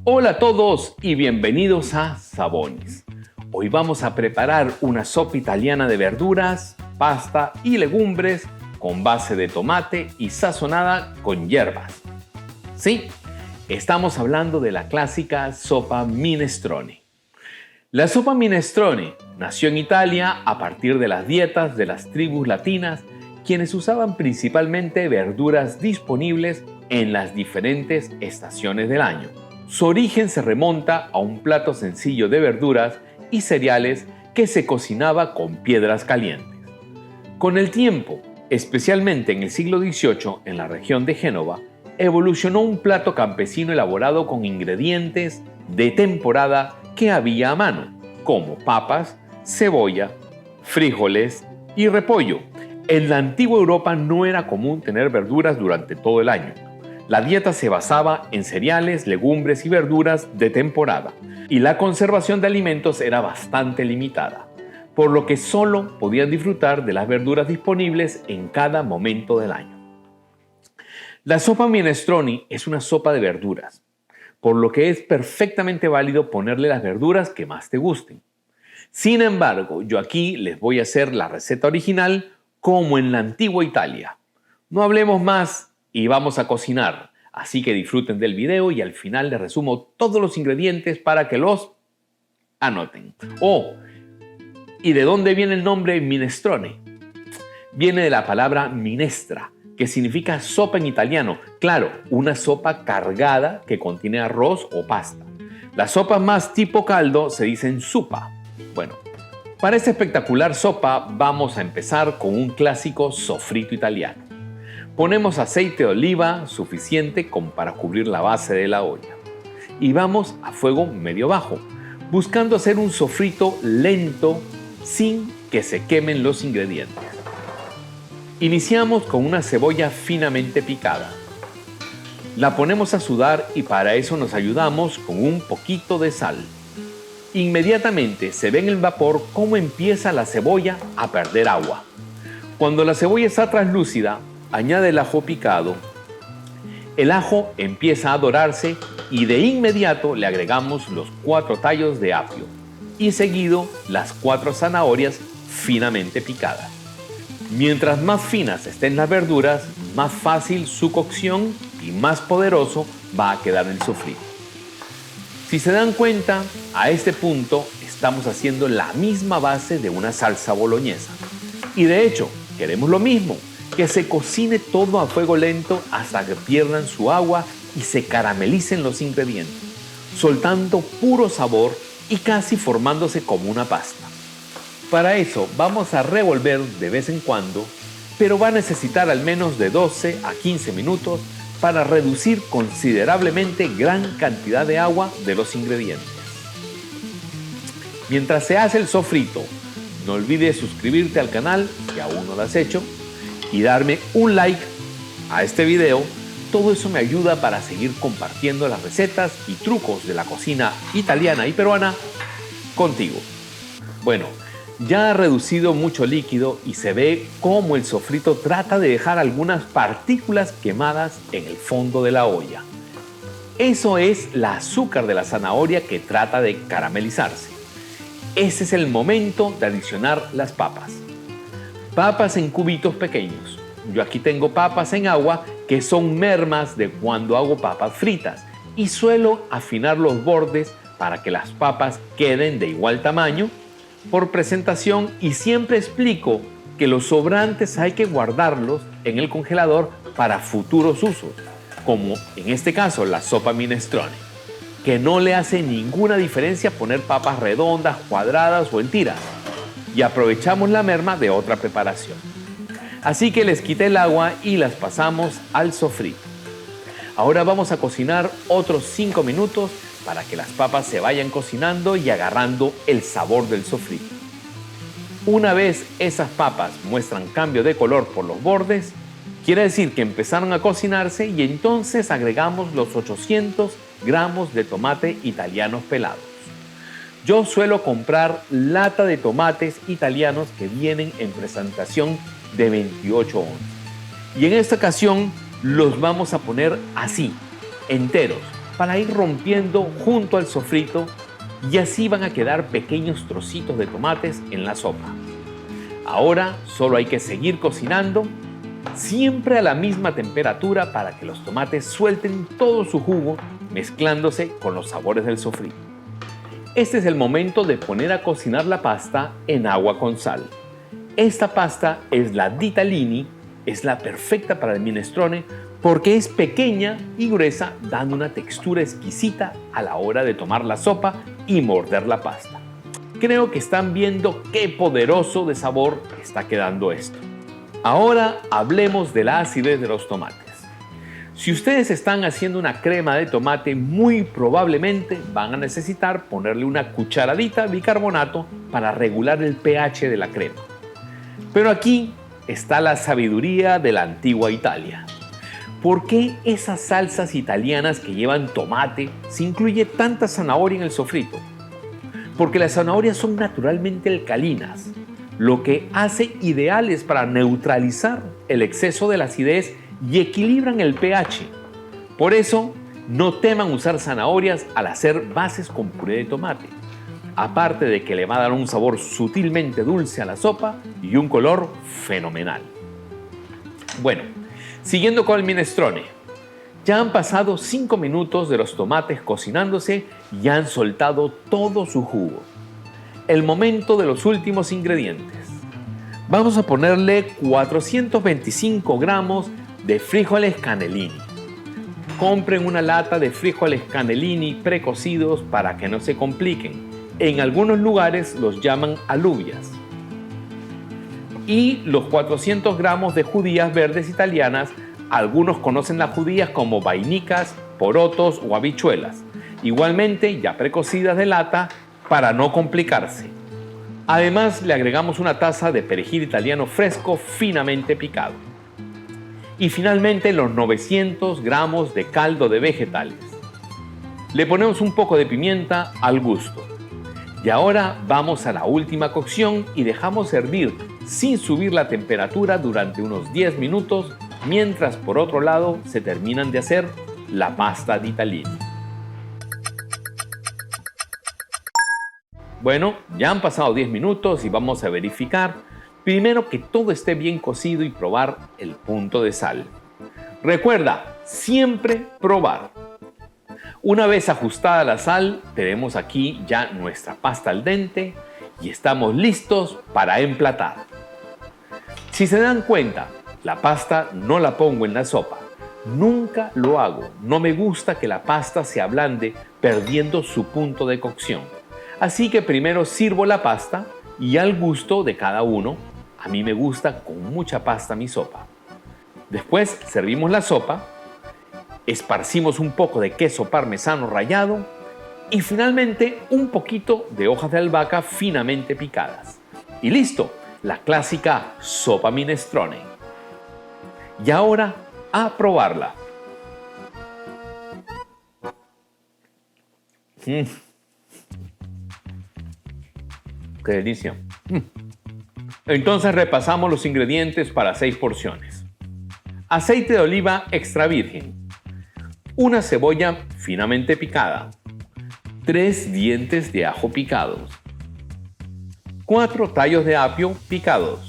Hola a todos y bienvenidos a Sabonis. Hoy vamos a preparar una sopa italiana de verduras, pasta y legumbres con base de tomate y sazonada con hierbas. Sí, estamos hablando de la clásica sopa minestrone. La sopa minestrone nació en Italia a partir de las dietas de las tribus latinas, quienes usaban principalmente verduras disponibles en las diferentes estaciones del año. Su origen se remonta a un plato sencillo de verduras y cereales que se cocinaba con piedras calientes. Con el tiempo, especialmente en el siglo XVIII en la región de Génova, evolucionó un plato campesino elaborado con ingredientes de temporada que había a mano, como papas, cebolla, frijoles y repollo. En la antigua Europa no era común tener verduras durante todo el año. La dieta se basaba en cereales, legumbres y verduras de temporada, y la conservación de alimentos era bastante limitada, por lo que solo podían disfrutar de las verduras disponibles en cada momento del año. La sopa minestrone es una sopa de verduras, por lo que es perfectamente válido ponerle las verduras que más te gusten. Sin embargo, yo aquí les voy a hacer la receta original como en la antigua Italia. No hablemos más y vamos a cocinar, así que disfruten del video y al final les resumo todos los ingredientes para que los anoten. ¿Y de dónde viene el nombre minestrone? Viene de la palabra minestra, que significa sopa en italiano. Claro, una sopa cargada que contiene arroz o pasta. Las sopas más tipo caldo se dicen zupa. Bueno, para esta espectacular sopa vamos a empezar con un clásico sofrito italiano. Ponemos aceite de oliva suficiente como para cubrir la base de la olla. Y vamos a fuego medio bajo, buscando hacer un sofrito lento sin que se quemen los ingredientes. Iniciamos con una cebolla finamente picada. La ponemos a sudar y para eso nos ayudamos con un poquito de sal. Inmediatamente se ve en el vapor cómo empieza la cebolla a perder agua. Cuando la cebolla está translúcida, añade el ajo picado. El ajo empieza a dorarse y de inmediato le agregamos los 4 tallos de apio y seguido las 4 zanahorias finamente picadas. Mientras más finas estén las verduras, más fácil su cocción y más poderoso va a quedar el sofrito. Si se dan cuenta, a este punto estamos haciendo la misma base de una salsa boloñesa. Y de hecho, queremos lo mismo, que se cocine todo a fuego lento hasta que pierdan su agua y se caramelicen los ingredientes, soltando puro sabor y casi formándose como una pasta. Para eso vamos a revolver de vez en cuando, pero va a necesitar al menos de 12 a 15 minutos para reducir considerablemente gran cantidad de agua de los ingredientes. Mientras se hace el sofrito, no olvides suscribirte al canal si aún no lo has hecho y darme un like a este video. Todo eso me ayuda para seguir compartiendo las recetas y trucos de la cocina italiana y peruana contigo. Bueno, ya ha reducido mucho líquido y se ve cómo el sofrito trata de dejar algunas partículas quemadas en el fondo de la olla. Eso es el azúcar de la zanahoria que trata de caramelizarse. Ese es el momento de adicionar las papas. Papas en cubitos pequeños. Yo aquí tengo papas en agua que son mermas de cuando hago papas fritas y suelo afinar los bordes para que las papas queden de igual tamaño por presentación y siempre explico que los sobrantes hay que guardarlos en el congelador para futuros usos, como en este caso la sopa minestrone, que no le hace ninguna diferencia poner papas redondas, cuadradas o en tiras. Y aprovechamos la merma de otra preparación. Así que les quité el agua y las pasamos al sofrito. Ahora vamos a cocinar otros 5 minutos para que las papas se vayan cocinando y agarrando el sabor del sofrito. Una vez esas papas muestran cambio de color por los bordes, quiere decir que empezaron a cocinarse y entonces agregamos los 800 gramos de tomate italianos pelados. Yo suelo comprar lata de tomates italianos que vienen en presentación de 28 onzas. Y en esta ocasión los vamos a poner así, enteros, para ir rompiendo junto al sofrito y así van a quedar pequeños trocitos de tomates en la sopa. Ahora solo hay que seguir cocinando, siempre a la misma temperatura para que los tomates suelten todo su jugo mezclándose con los sabores del sofrito. Este es el momento de poner a cocinar la pasta en agua con sal. Esta pasta es la ditalini, es la perfecta para el minestrone porque es pequeña y gruesa, dando una textura exquisita a la hora de tomar la sopa y morder la pasta. Creo que están viendo qué poderoso de sabor está quedando esto. Ahora hablemos de la acidez de los tomates. Si ustedes están haciendo una crema de tomate, muy probablemente van a necesitar ponerle una cucharadita de bicarbonato para regular el pH de la crema. Pero aquí está la sabiduría de la antigua Italia. ¿Por qué esas salsas italianas que llevan tomate se incluye tanta zanahoria en el sofrito? Porque las zanahorias son naturalmente alcalinas, lo que hace ideales para neutralizar el exceso de la acidez y equilibran el pH. Por eso, no teman usar zanahorias al hacer bases con puré de tomate. Aparte de que le va a dar un sabor sutilmente dulce a la sopa y un color fenomenal. Bueno, siguiendo con el minestrone. Ya han pasado 5 minutos de los tomates cocinándose y han soltado todo su jugo. El momento de los últimos ingredientes. Vamos a ponerle 425 gramos de frijoles cannellini. Compren una lata de frijoles cannellini precocidos para que no se compliquen. En algunos lugares los llaman alubias. Y los 400 gramos de judías verdes italianas. Algunos conocen las judías como vainicas, porotos o habichuelas. Igualmente ya precocidas de lata para no complicarse. Además le agregamos una taza de perejil italiano fresco finamente picado. Y finalmente los 900 gramos de caldo de vegetales. Le ponemos un poco de pimienta al gusto. Y ahora vamos a la última cocción y dejamos hervir sin subir la temperatura durante unos 10 minutos, mientras por otro lado se terminan de hacer la pasta ditalini. Bueno, ya han pasado 10 minutos y vamos a verificar primero que todo esté bien cocido y probar el punto de sal. Recuerda, siempre probar. Una vez ajustada la sal, tenemos aquí ya nuestra pasta al dente y estamos listos para emplatar. Si se dan cuenta, la pasta no la pongo en la sopa. Nunca lo hago. No me gusta que la pasta se ablande perdiendo su punto de cocción. Así que primero sirvo la pasta y al gusto de cada uno. A mí me gusta con mucha pasta mi sopa. Después servimos la sopa, esparcimos un poco de queso parmesano rallado y finalmente un poquito de hojas de albahaca finamente picadas. Y listo, la clásica sopa minestrone. Y ahora a probarla. ¡Qué delicia! Entonces repasamos los ingredientes para 6 porciones. Aceite de oliva extra virgen. Una cebolla finamente picada. 3 dientes de ajo picados. 4 tallos de apio picados.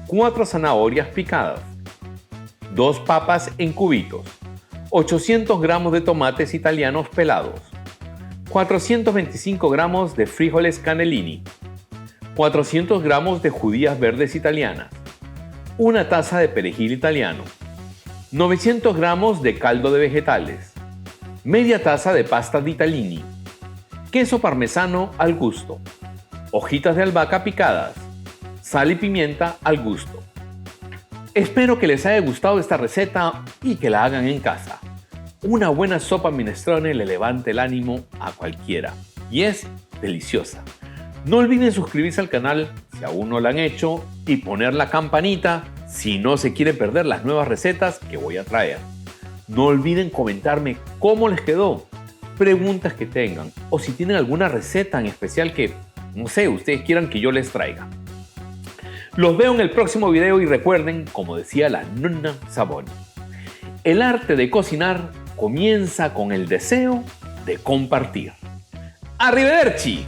4 zanahorias picadas. 2 papas en cubitos. 800 gramos de tomates italianos pelados. 425 gramos de frijoles cannellini. 400 gramos de judías verdes italianas, una taza de perejil italiano, 900 gramos de caldo de vegetales, media taza de pasta ditalini, queso parmesano al gusto, hojitas de albahaca picadas, sal y pimienta al gusto. Espero que les haya gustado esta receta y que la hagan en casa. Una buena sopa minestrone le levanta el ánimo a cualquiera y es deliciosa. No olviden suscribirse al canal si aún no lo han hecho y poner la campanita si no se quieren perder las nuevas recetas que voy a traer. No olviden comentarme cómo les quedó, preguntas que tengan o si tienen alguna receta en especial que, no sé, ustedes quieran que yo les traiga. Los veo en el próximo video y recuerden, como decía la nonna Saboni, el arte de cocinar comienza con el deseo de compartir. ¡Arrivederci!